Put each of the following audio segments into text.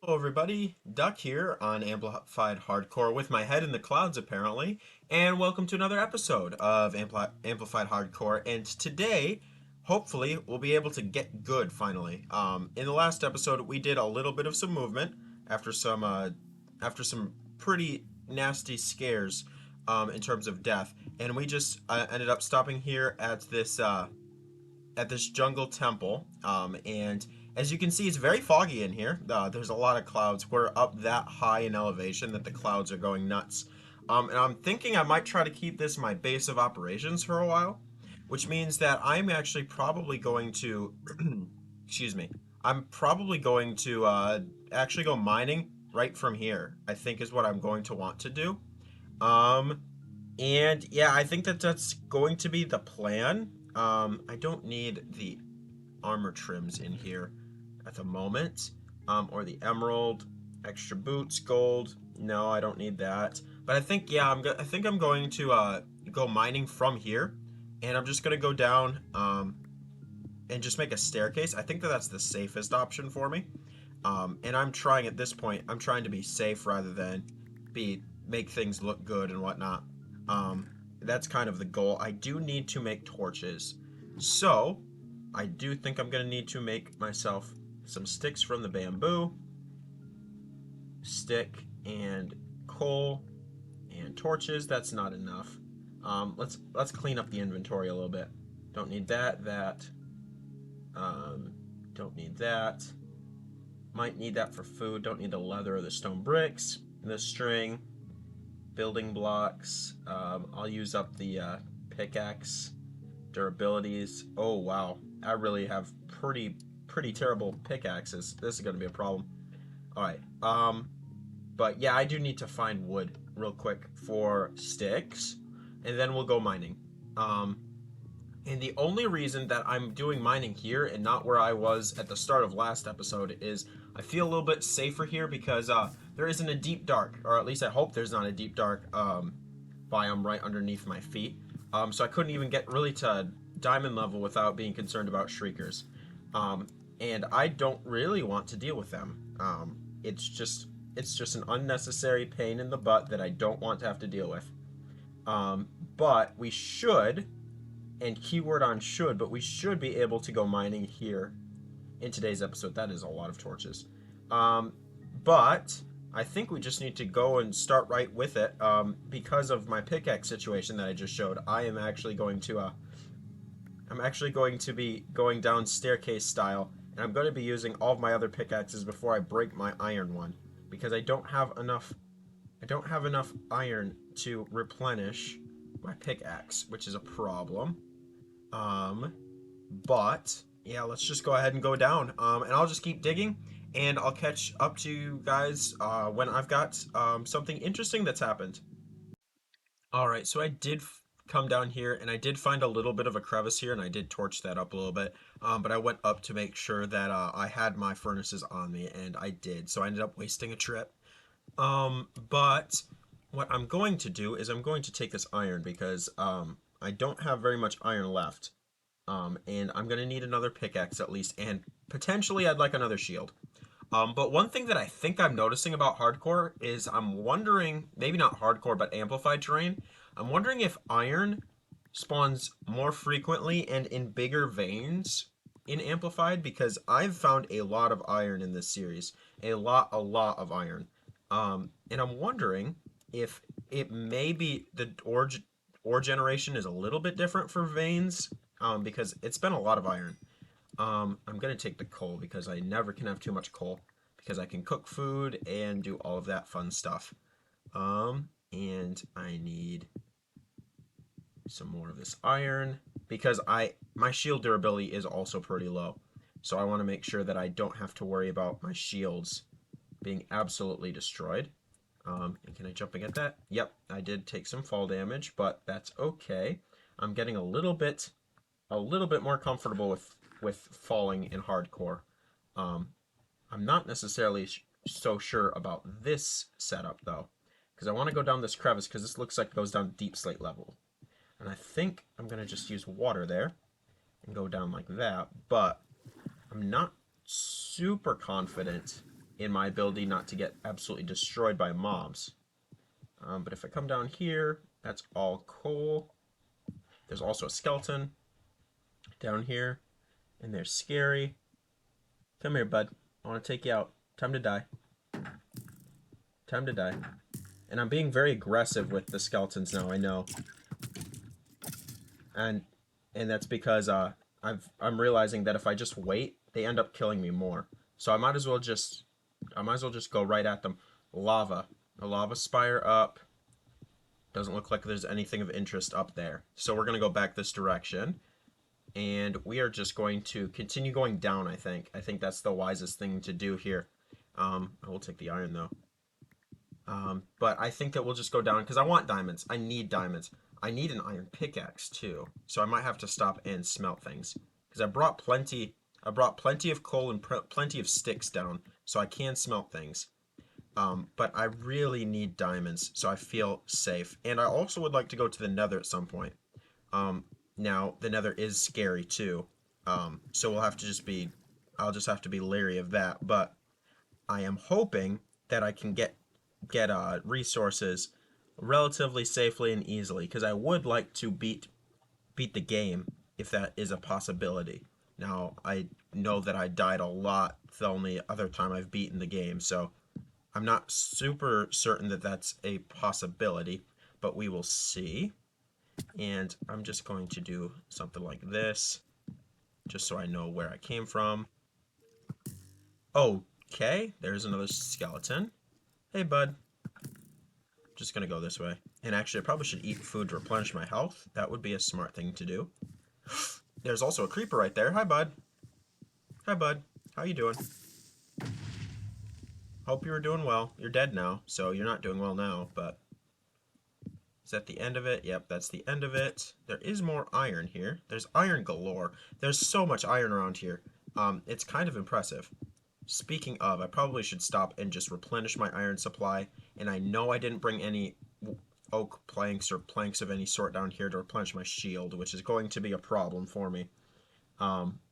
Hello everybody, Duck here on Amplified Hardcore with my head in the clouds apparently, and welcome to another episode of Amplified Hardcore. And today, hopefully, we'll be able to get good finally. In the last episode, we did a little bit of some movement after some pretty nasty scares in terms of death, and we just ended up stopping here at this jungle temple. And as you can see, it's very foggy in here. There's a lot of clouds. We're up that high in elevation that the clouds are going nuts. And I'm thinking I might try to keep this my base of operations for a while, which means that I'm actually probably going to, excuse me, I'm probably going to actually go mining right from here, I think is what I'm going to want to do. Um, and yeah, I think that that's going to be the plan. I don't need the armor trims in here at the moment. Or the emerald, extra boots, gold. No, I don't need that. But I think yeah, I think I'm going to go mining from here, and I'm just gonna go down and just make a staircase. I think that that's the safest option for me. And I'm trying at this point. I'm trying to be safe rather than be make things look good and whatnot. Um, that's kind of the goal. I do need to make torches, so I do think I'm gonna need to make myself some sticks from the bamboo, stick and coal and torches. That's not enough. Let's clean up the inventory a little bit. Don't need that. Um, don't need that. Might need that for food. Don't need the leather or the stone bricks. The string, building blocks. I'll use up the pickaxe durabilities. Oh wow, I really have pretty terrible pickaxes. This is gonna be a problem. All right. But yeah, I do need to find wood real quick for sticks, and then we'll go mining. Um, and the only reason that I'm doing mining here and not where I was at the start of last episode is I feel a little bit safer here because there isn't a deep dark, or at least I hope there's not a deep dark biome right underneath my feet. So I couldn't even get really to diamond level without being concerned about shriekers. Um, and I don't really want to deal with them. It's just an unnecessary pain in the butt that I don't want to have to deal with. But we should, and keyword on should, but we should be able to go mining here in today's episode. That is a lot of torches. Um, but I think we just need to go and start right with it. Because of my pickaxe situation that I just showed, I'm actually going to be going down staircase style, and I'm going to be using all of my other pickaxes before I break my iron one, because I don't have enough iron to replenish my pickaxe, which is a problem. Um, but yeah, let's just go ahead and go down. And I'll just keep digging, and I'll catch up to you guys when I've got something interesting that's happened. All right, so I did come down here, and I did find a little bit of a crevice here, and I did torch that up a little bit. But I went up to make sure that I had my furnaces on me, and I did. So I ended up wasting a trip. But what I'm going to do is I'm going to take this iron because I don't have very much iron left. And I'm gonna need another pickaxe at least, and potentially I'd like another shield. But one thing that I think I'm noticing about hardcore is I'm wondering, maybe not hardcore, but amplified terrain. I'm wondering if iron spawns more frequently and in bigger veins in amplified, because I've found a lot of iron in this series, a lot of iron. And I'm wondering if it may be the ore generation is a little bit different for veins, because it's been a lot of iron. I'm gonna take the coal because I never can have too much coal because I can cook food and do all of that fun stuff. And I need some more of this iron because my shield durability is also pretty low. So I want to make sure that I don't have to worry about my shields being absolutely destroyed. And can I jump and get that? Yep, I did take some fall damage, but that's okay. I'm getting a little bit more comfortable with falling in hardcore. Um, I'm not necessarily so sure about this setup though, because I want to go down this crevice because this looks like it goes down deep slate level, and I think I'm gonna just use water there and go down like that. But I'm not super confident in my ability not to get absolutely destroyed by mobs. But if I come down here, that's all coal. There's also a skeleton down here, and they're scary. Come here, bud. I want to take you out. Time to die. Time to die. And I'm being very aggressive with the skeletons now, I know. And that's because I'm realizing that if I just wait, they end up killing me more. So I might as well just go right at them. Lava. A lava spire up. Doesn't look like there's anything of interest up there. So we're going to go back this direction. And we are just going to continue going down, I think. I think that's the wisest thing to do here. I will take the iron, though. But I think that we'll just go down, because I want diamonds. I need diamonds. I need an iron pickaxe, too. So I might have to stop and smelt things. Because I brought plenty of coal and plenty of sticks down, so I can smelt things. But I really need diamonds, so I feel safe. And I also would like to go to the nether at some point. Now, the nether is scary, too. So I'll just have to be leery of that. But I am hoping that I can get resources relatively safely and easily, because I would like to beat the game if that is a possibility. Now, I know that I died a lot the only other time I've beaten the game, so I'm not super certain that that's a possibility, but we will see. And I'm just going to do something like this, just so I know where I came from. Okay, there's another skeleton. Hey, bud. Just gonna go this way. And actually, I probably should eat food to replenish my health. That would be a smart thing to do. There's also a creeper right there. Hi, bud. Hi, bud. How you doing? Hope you were doing well. You're dead now, so you're not doing well now, but... Is that the end of it? Yep, that's the end of it. There is more iron here. There's iron galore. There's so much iron around here. It's kind of impressive. Speaking of, I probably should stop and just replenish my iron supply. And I know I didn't bring any oak planks or planks of any sort down here to replenish my shield, which is going to be a problem for me.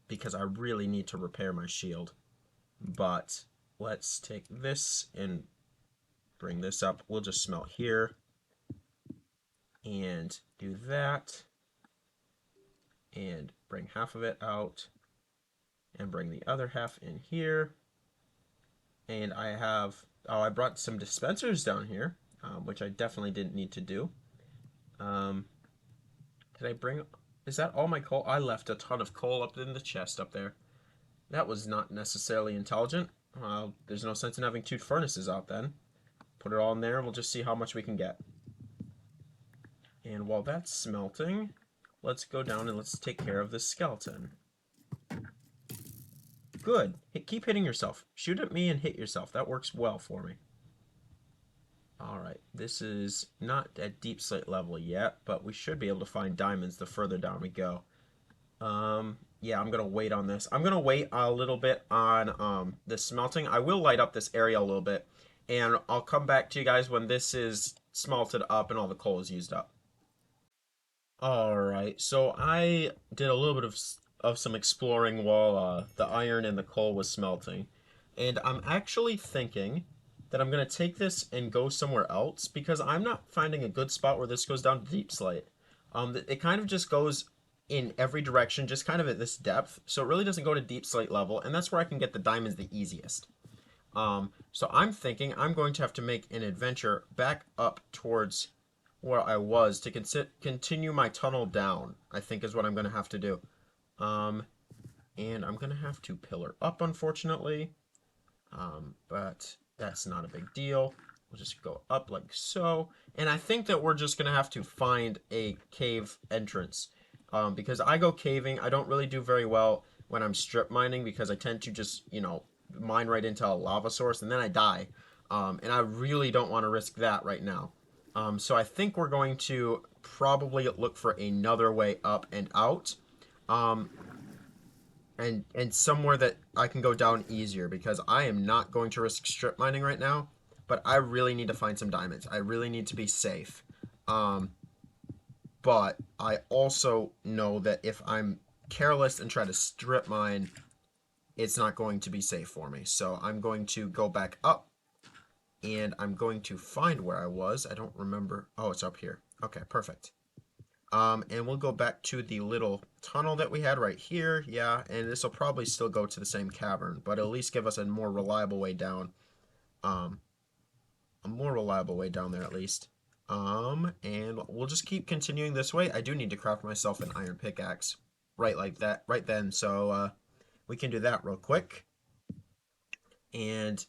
Because I really need to repair my shield. But let's take this and bring this up. We'll just smelt here. And do that. And bring half of it out. And bring the other half in here. And I brought some dispensers down here, which I definitely didn't need to do. Is that all my coal? I left a ton of coal up in the chest up there. That was not necessarily intelligent. There's no sense in having 2 furnaces out then. Put it all in there, and we'll just see how much we can get. And while that's smelting, let's go down and let's take care of this skeleton. Good. Keep hitting yourself. Shoot at me and hit yourself. That works well for me. Alright, this is not at deep slate level yet, but we should be able to find diamonds the further down we go. Yeah, I'm going to wait on this. I'm going to wait a little bit on the smelting. I will light up this area a little bit, and I'll come back to you guys when this is smelted up and all the coal is used up. Alright, so I did a little bit of some exploring while the iron and the coal was smelting. And I'm actually thinking that I'm going to take this and go somewhere else, because I'm not finding a good spot where this goes down to deep slate. It kind of just goes in every direction, just kind of at this depth, so it really doesn't go to deep slate level, and that's where I can get the diamonds the easiest. So I'm thinking I'm going to have to make an adventure back up towards where I was to continue my tunnel down, I think is what I'm going to have to do. And I'm going to have to pillar up, unfortunately. But that's not a big deal. We'll just go up like so. And I think that we're just going to have to find a cave entrance. Because I go caving, I don't really do very well when I'm strip mining, because I tend to just, mine right into a lava source and then I die. And I really don't want to risk that right now. So I think we're going to probably look for another way up and out. And somewhere that I can go down easier, because I am not going to risk strip mining right now, but I really need to find some diamonds. I really need to be safe. But I also know that if I'm careless and try to strip mine, it's not going to be safe for me. So I'm going to go back up, and I'm going to find where I was. I don't remember. Oh, it's up here. Okay, perfect. And we'll go back to the little tunnel that we had right here. Yeah, and this will probably still go to the same cavern, but at least give us a more reliable way down. Um, a more reliable way down there at least. And we'll just keep continuing this way. I do need to craft myself an iron pickaxe right like that, right then. So, we can do that real quick. And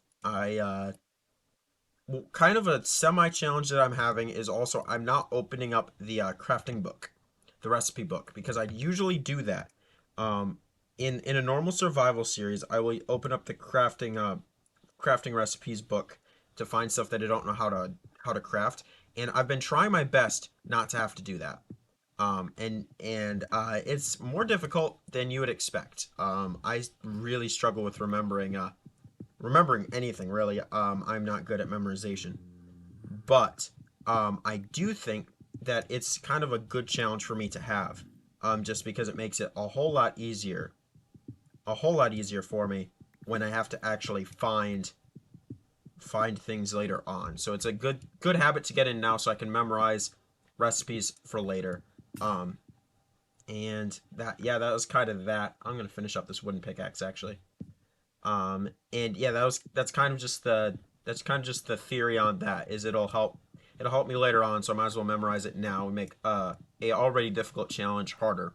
kind of a semi-challenge that I'm having is also I'm not opening up the crafting book, the recipe book, because I usually do that. Um, in a normal survival series, I will open up the crafting recipes book to find stuff that I don't know how to craft, and I've been trying my best not to have to do that. And it's more difficult than you would expect. I really struggle with remembering anything really. I'm not good at memorization, but I do think that it's kind of a good challenge for me to have, just because it makes it a whole lot easier for me when I have to actually find things later on. So it's a good habit to get in now, so I can memorize recipes for later. Um, and that yeah, that was kind of that. I'm gonna finish up this wooden pickaxe actually. And yeah, that's kind of just the theory on that. Is it'll help me later on, so I might as well memorize it now and make a already difficult challenge harder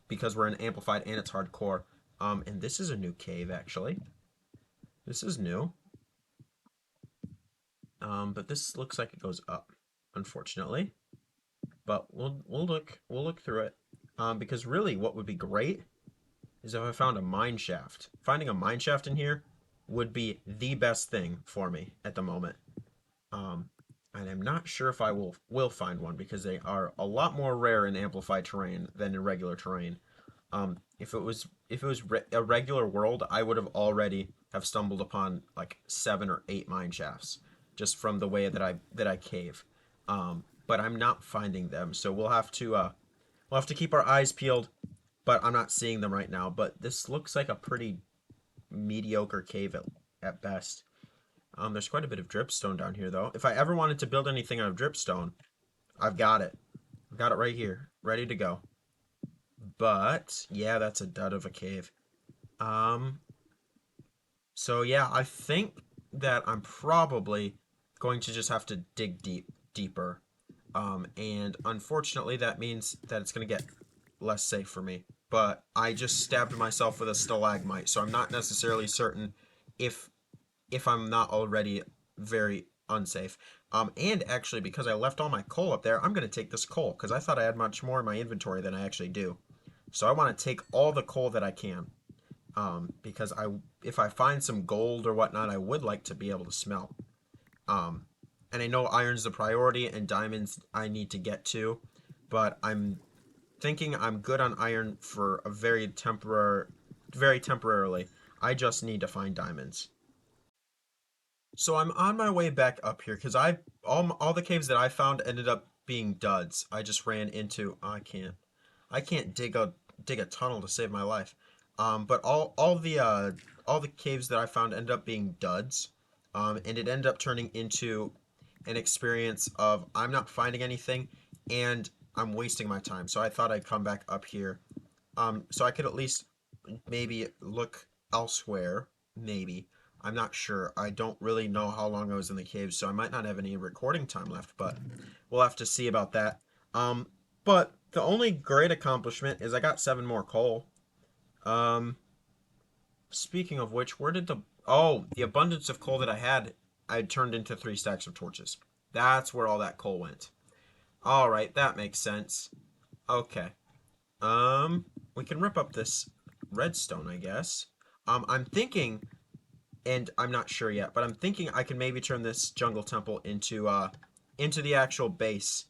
because we're in amplified and it's hardcore. And this is a new cave actually. This is new. But this looks like it goes up, unfortunately. But we'll look through it. Because really, what would be great is if I found a mine shaft. Finding a mine shaft in here would be the best thing for me at the moment. Um, and I'm not sure if I will find one because they are a lot more rare in amplified terrain than in regular terrain. If it was a regular world, I would have already have stumbled upon like 7 or 8 mine shafts just from the way that I cave. But I'm not finding them, so we'll have to keep our eyes peeled. But I'm not seeing them right now. But this looks like a pretty mediocre cave at best. There's quite a bit of dripstone down here though. If I ever wanted to build anything out of dripstone, I've got it. I've got it right here, ready to go. But yeah, that's a dud of a cave. Um, so yeah, I think that I'm probably going to just have to dig deeper. And unfortunately, that means that it's going to get less safe for me. But I just stabbed myself with a stalagmite, so I'm not necessarily certain if I'm not already very unsafe. And actually, because I left all my coal up there, I'm going to take this coal because I thought I had much more in my inventory than I actually do. So I want to take all the coal that I can. Because if I find some gold or whatnot, I would like to be able to smelt. Um, and I know iron's the priority and diamonds I need to get to, but I'm thinking I'm good on iron for a very temporarily. I just need to find diamonds. So I'm on my way back up here because all the caves that I found ended up being duds. I just ran into I can't dig a tunnel to save my life. But all the caves that I found ended up being duds. And it ended up turning into an experience of I'm not finding anything and I'm wasting my time. So I thought I'd come back up here. So I could at least maybe look elsewhere. Maybe. I'm not sure. I don't really know how long I was in the cave, so I might not have any recording time left, but we'll have to see about that. Um, but the only great accomplishment is I got 7 more coal. Um, Speaking of which, where did the abundance of coal that I had turned into 3 stacks of torches. That's where all that coal went. All right, that makes sense. Okay. We can rip up this redstone, I guess. I'm thinking, and I'm not sure yet, but I'm thinking I can maybe turn this jungle temple into the actual base,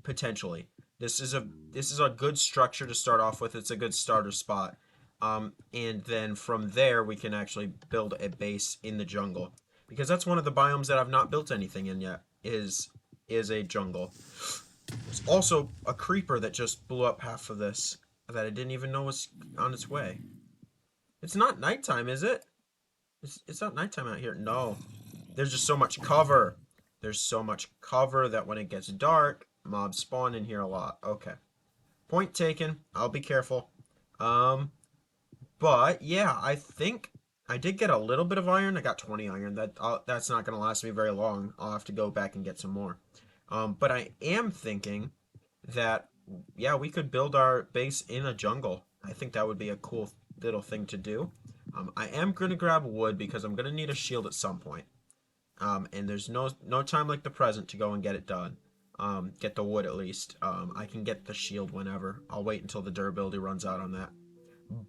potentially. This is a good structure to start off with. It's a good starter spot. And then from there we can actually build a base in the jungle because that's one of the biomes that I've not built anything in yet is a jungle. There's also a creeper that just blew up half of this that I didn't even know was on its way. It's not nighttime, is it? It's not nighttime out here. No. There's just so much cover. There's so much cover that when it gets dark, mobs spawn in here a lot. Okay. Point taken. I'll be careful. Um, but yeah, I think I did get a little bit of iron. I got 20 iron. That's not gonna last me very long. I'll have to go back and get some more. But I am thinking that yeah, we could build our base in a jungle. I think that would be a cool little thing to do. I am gonna grab wood because I'm gonna need a shield at some point. And there's no time like the present to go and get it done. Get the wood at least. I can get the shield whenever. I'll wait until the durability runs out on that.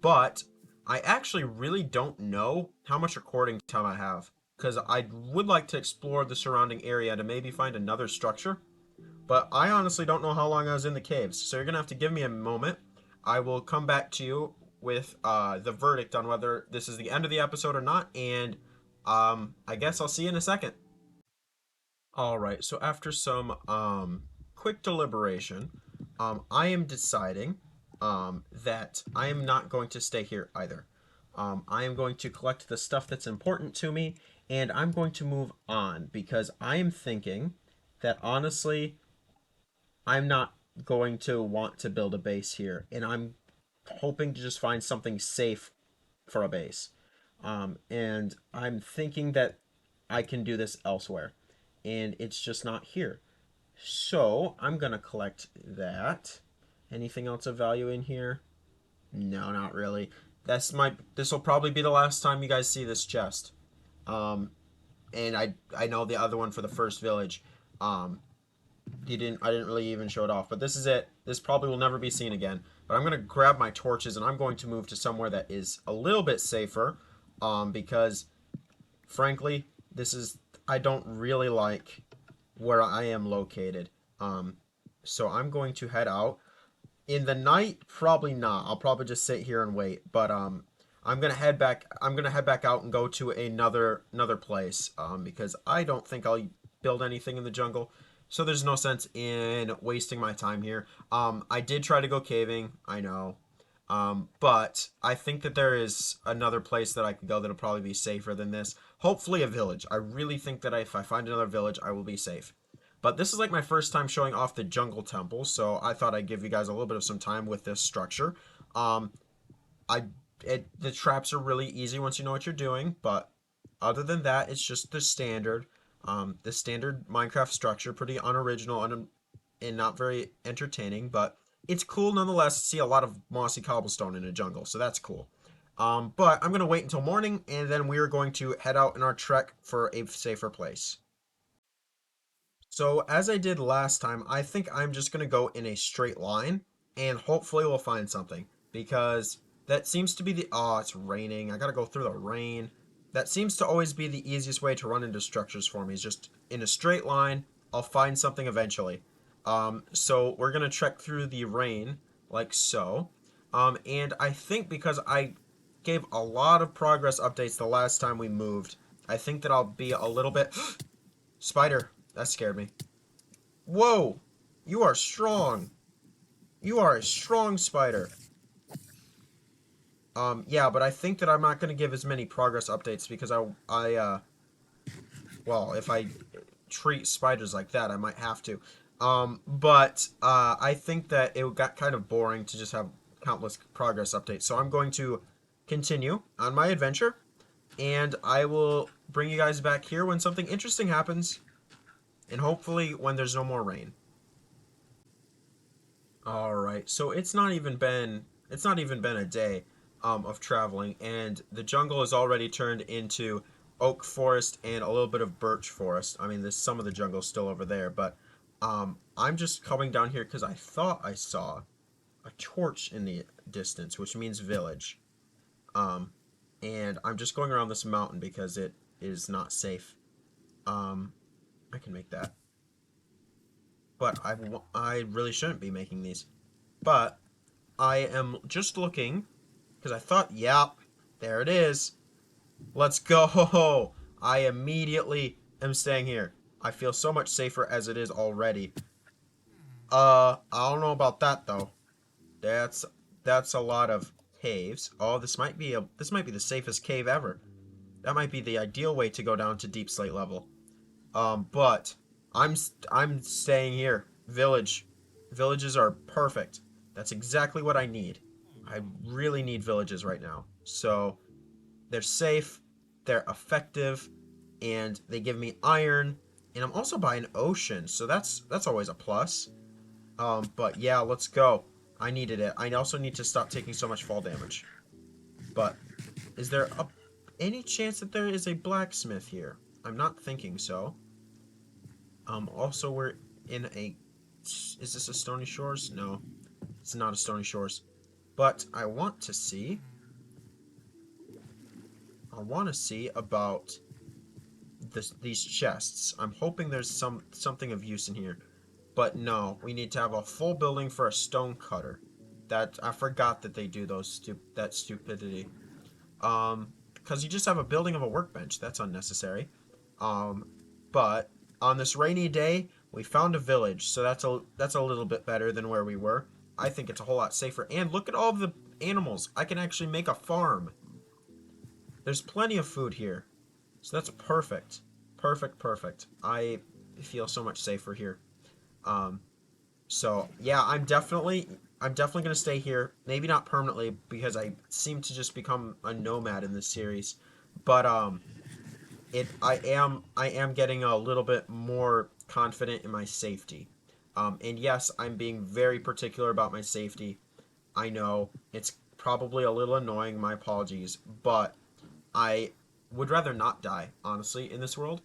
But I actually really don't know how much recording time I have because I would like to explore the surrounding area to maybe find another structure. But I honestly don't know how long I was in the caves, so you're gonna have to give me a moment. I will come back to you with the verdict on whether this is the end of the episode or not, and I guess I'll see you in a second. All right, so after some quick deliberation, I am deciding that I am not going to stay here either. I am going to collect the stuff that's important to me, and I'm going to move on because I am thinking that honestly, I'm not going to want to build a base here, and I'm hoping to just find something safe for a base. And I'm thinking that I can do this elsewhere, and it's just not here. So I'm gonna collect that. Anything else of value in here? No, not really. This will probably be the last time you guys see this chest. Um, and I know the other one for the first village. Um, I didn't really even show it off, but this is it. This probably will never be seen again. But I'm gonna grab my torches and I'm going to move to somewhere that is a little bit safer, because frankly, this is I don't really like where I am located. So I'm going to head out. In the night, probably not. I'll probably just sit here and wait. But I'm gonna head back. I'm gonna head back out and go to another place. Because I don't think I'll build anything in the jungle. So there's no sense in wasting my time here. I did try to go caving. I know. But I think that there is another place that I could go that'll probably be safer than this. Hopefully a village. I really think that if I find another village, I will be safe. But this is like my first time showing off the jungle temple, so I thought I'd give you guys a little bit of some time with this structure. Um, I the traps are really easy once you know what you're doing, but other than that, it's just the standard Minecraft structure, pretty unoriginal and not very entertaining, but it's cool nonetheless to see a lot of mossy cobblestone in a jungle, so that's cool. But I'm gonna wait until morning, and then we are going to head out in our trek for a safer place. So as I did last time, I think I'm just gonna go in a straight line and hopefully we'll find something because that seems to be oh, it's raining. I gotta go through the rain. That seems to always be the easiest way to run into structures for me is just in a straight line. I'll find something eventually. So we're gonna trek through the rain like so. And I think because I gave a lot of progress updates the last time we moved, I think that I'll be a little bit Spider. That scared me. Whoa! You are strong. You are a strong spider. Yeah, but I think that I'm not going to give as many progress updates because well, if I treat spiders like that, I might have to. But I think that it got kind of boring to just have countless progress updates. So I'm going to continue on my adventure, and I will bring you guys back here when something interesting happens. And hopefully when there's no more rain. All right. So it's not even been a day of traveling and the jungle has already turned into oak forest and a little bit of birch forest. I mean, there's some of the jungle still over there, but I'm just coming down here cuz I thought I saw a torch in the distance, which means village. Um and I'm just going around this mountain because it is not safe. Um I can make that. But I really shouldn't be making these. But I am just looking because I thought, yep, there it is. Let's go. I immediately am staying here. I feel so much safer as it is already. I don't know about that though. That's that's a lot of caves. Oh, this might be the safest cave ever. That might be the ideal way to go down to deep slate level. But I'm staying here. Villages are perfect. That's exactly what I need. I really need villages right now. So they're safe, they're effective, and they give me iron. And I'm also by an ocean, so that's always a plus. But yeah, let's go. I needed it. I also need to stop taking so much fall damage. But is there any chance that there is a blacksmith here? I'm not thinking so. Also we're in a... Is this a Stony Shores? No, it's not a Stony Shores. But I want to see about these chests. I'm hoping there's something of use in here. But no, we need to have a full building for a stone cutter. That I forgot that they do that stupidity. Because you just have a building of a workbench. That's unnecessary. But on this rainy day, we found a village, so that's a little bit better than where we were. I think it's a whole lot safer. And look at all the animals. I can actually make a farm. There's plenty of food here. So that's perfect. Perfect. I feel so much safer here. So yeah, I'm definitely gonna stay here. Maybe not permanently because I seem to just become a nomad in this series. But I am getting a little bit more confident in my safety. And yes, I'm being very particular about my safety. I know it's probably a little annoying, my apologies, but I would rather not die, honestly, in this world.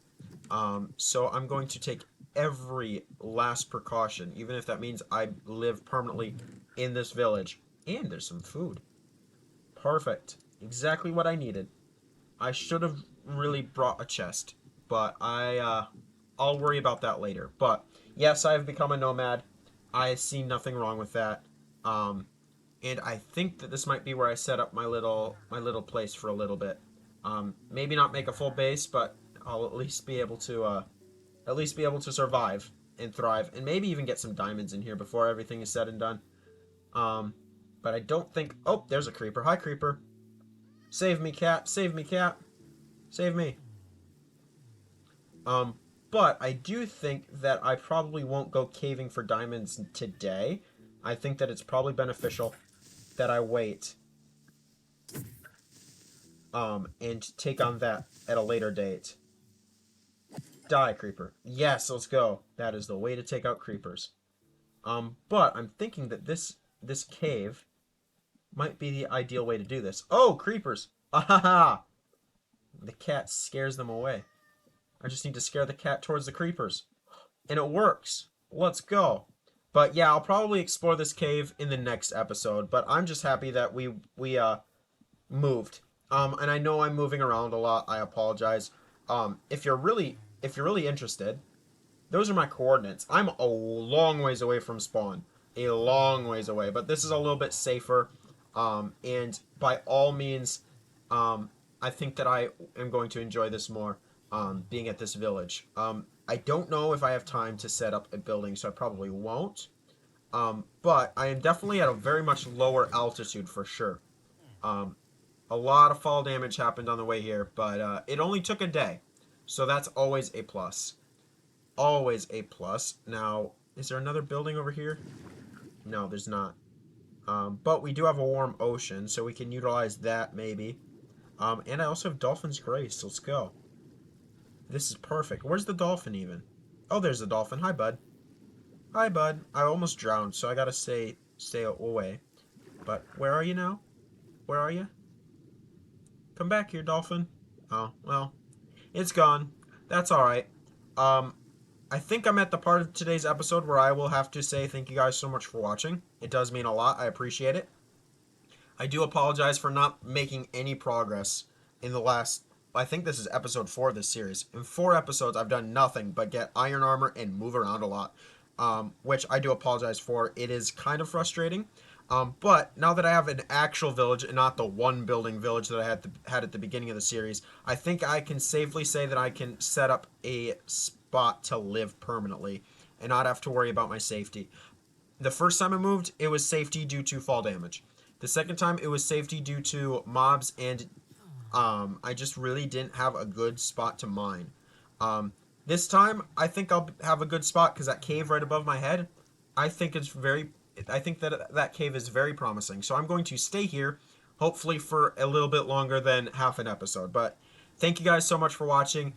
So I'm going to take every last precaution, even if that means I live permanently in this village. And there's some food. Perfect. Exactly what I needed. I should have really brought a chest, but I'll worry about that later. But yes, I've become a nomad. I see nothing wrong with that. And I think that this might be where I set up my little place for a little bit. Maybe not make a full base, but I'll at least be able to survive and thrive, and maybe even get some diamonds in here before everything is said and done. Um, but I don't think. Oh, there's a creeper. Hi, creeper. Save me, cat. Save me, cat. Save me. Um, but I do think that I probably won't go caving for diamonds today. I think that it's probably beneficial that I wait and take on that at a later date. Die, creeper. Yes, let's go. That is the way to take out creepers. But I'm thinking that this cave might be the ideal way to do this. Oh, creepers! Ahaha! The cat scares them away. I just need to scare the cat towards the creepers. And it works. Let's go. But yeah, I'll probably explore this cave in the next episode, but I'm just happy that we moved. And I know I'm moving around a lot. I apologize. If you're really interested, those are my coordinates. I'm a long ways away from spawn. A long ways away, but this is a little bit safer. And by all means, I think that I am going to enjoy this more, being at this village. I don't know if I have time to set up a building, so I probably won't. But I am definitely at a very much lower altitude for sure. A lot of fall damage happened on the way here, but it only took a day. So that's always a plus. Always a plus. Now, is there another building over here? No, there's not. But we do have a warm ocean, so we can utilize that maybe. And I also have Dolphin's Grace. Let's go. This is perfect. Where's the dolphin even? Oh, there's the dolphin. Hi, bud. Hi, bud. I almost drowned, so I gotta stay away. But where are you now? Where are you? Come back here, dolphin. Oh, well, it's gone. That's alright. I think I'm at the part of today's episode where I will have to say thank you guys so much for watching. It does mean a lot. I appreciate it. I do apologize for not making any progress in the last... I think this is episode 4 of this series. In 4 episodes, I've done nothing but get iron armor and move around a lot. Which I do apologize for. It is kind of frustrating. But now that I have an actual village and not the one building village that I had at the beginning of the series, I think I can safely say that I can set up a spot to live permanently and not have to worry about my safety. The first time I moved, it was safety due to fall damage. The second time it was safety due to mobs, and I just really didn't have a good spot to mine. This time I think I'll have a good spot because that cave right above my head, I think it's very I think that that cave is very promising. So I'm going to stay here, hopefully for a little bit longer than half an episode. But thank you guys so much for watching.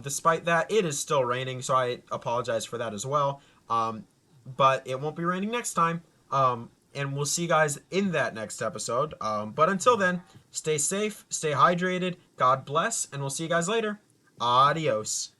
Despite that, it is still raining, so I apologize for that as well. But it won't be raining next time. And we'll see you guys in that next episode. But until then, stay safe, stay hydrated, God bless, and we'll see you guys later. Adios.